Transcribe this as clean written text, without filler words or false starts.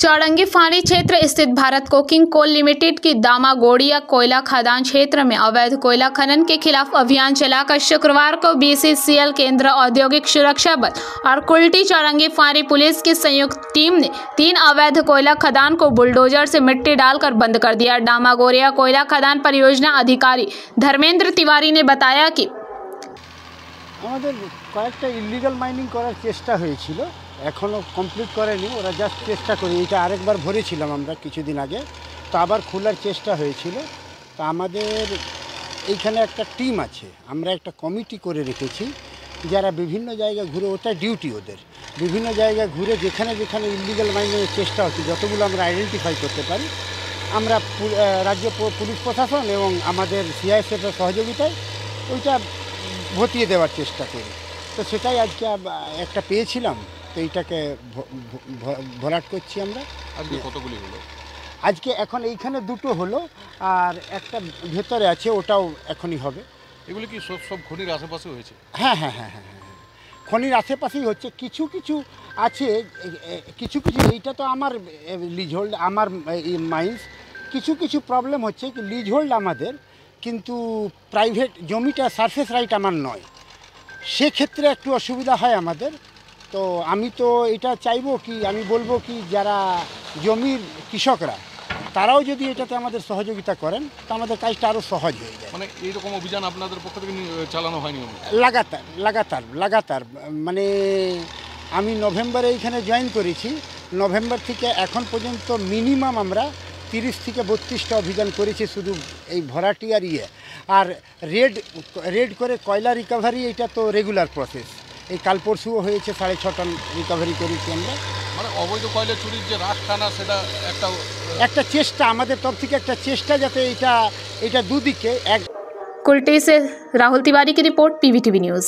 चौरंगी फानी क्षेत्र स्थित Bharat coking coal limited की दामागोड़िया कोयला खदान क्षेत्र में अवैध कोयला खनन के खिलाफ अभियान चलाकर शुक्रवार को बीसीसीएल केंद्र औद्योगिक सुरक्षा बल और कुल्टी चौरंगी फानी पुलिस की संयुक्त टीम ने 3 अवैध कोयला खदान को बुलडोजर से मिट्टी डालकर बंद कर दिया। दामागोड़िया कोयला खदान परियोजना अधिकारी धर्मेंद्र तिवारी ने बताया कि আমাদের কয়েকটা ইলিগাল মাইনিং করার চেষ্টা হয়েছিল, এখনও কমপ্লিট করেনি, ওরা জাস্ট চেষ্টা করি। এটা আরেকবার ভরেছিলাম আমরা কিছুদিন আগে, তো আবার খোলার চেষ্টা হয়েছিল। তো আমাদের এইখানে একটা টিম আছে, আমরা একটা কমিটি করে রেখেছি যারা বিভিন্ন জায়গায় ঘুরে, ওটা ডিউটি ওদের, বিভিন্ন জায়গায় ঘুরে যেখানে যেখানে ইলিগাল মাইনিংয়ের চেষ্টা হচ্ছে যতগুলো আমরা আইডেন্টিফাই করতে পারি, আমরা রাজ্য পুলিশ প্রশাসন এবং আমাদের সিআইএসএফের সহযোগিতায় ওইটা ভতিয়ে দেওয়ার চেষ্টা করি। তো সেটাই আজকে একটা পেয়েছিলাম, তো এইটাকে ভরাট করছি আমরা। আজকে কতগুলি হলো? আজকে এখন এইখানে 2টো হলো, আর একটা ভেতরে আছে, ওটাও এখনই হবে। এগুলি কি সব খনির আশেপাশে হয়েছে? হ্যাঁ হ্যাঁ হ্যাঁ হ্যাঁ হ্যাঁ, খনির আশেপাশেই হচ্ছে। কিছু কিছু আছে, কিছু কিছু, এইটা তো আমার লিজ হোল্ড, আমার মাইন্স। কিছু কিছু প্রবলেম হচ্ছে কি লিজ হোল্ড আমাদের, কিন্তু প্রাইভেট জমিটা সারফেস রাইট আমার নয়, সেক্ষেত্রে একটু অসুবিধা হয় আমাদের। তো আমি তো এটা চাইবো কি, আমি বলবো কি যারা জমির কৃষকরা তারাও যদি এটাতে আমাদের সহযোগিতা করেন তো আমাদের কাজটা আরও সহজ হয়ে যায়। মানে এইরকম অভিযান আপনাদের পক্ষ থেকে চালানো হয়নি? লাগাতার মানে আমি নভেম্বরে এইখানে জয়েন করেছি, নভেম্বর থেকে এখন পর্যন্ত মিনিমাম আমরা 30 থেকে 32টা অভিযান করেছি শুধু এই ভরাটি আর আর রেড করে কয়লা রিকভারি, এটা তো রেগুলার প্রসেস। এই কাল পরশুও হয়েছে, 6.5 টন রিকভারি করেছি আমরা। মানে অবৈধ কয়লা চুরির যে রাশ টানা, সেটা একটা চেষ্টা আমাদের তরফ থেকে, একটা চেষ্টা যাতে এটা দুদিকে। कुल्टी से राहुल तिवारी की रिपोर्ट, पीवीटीवी न्यूज़।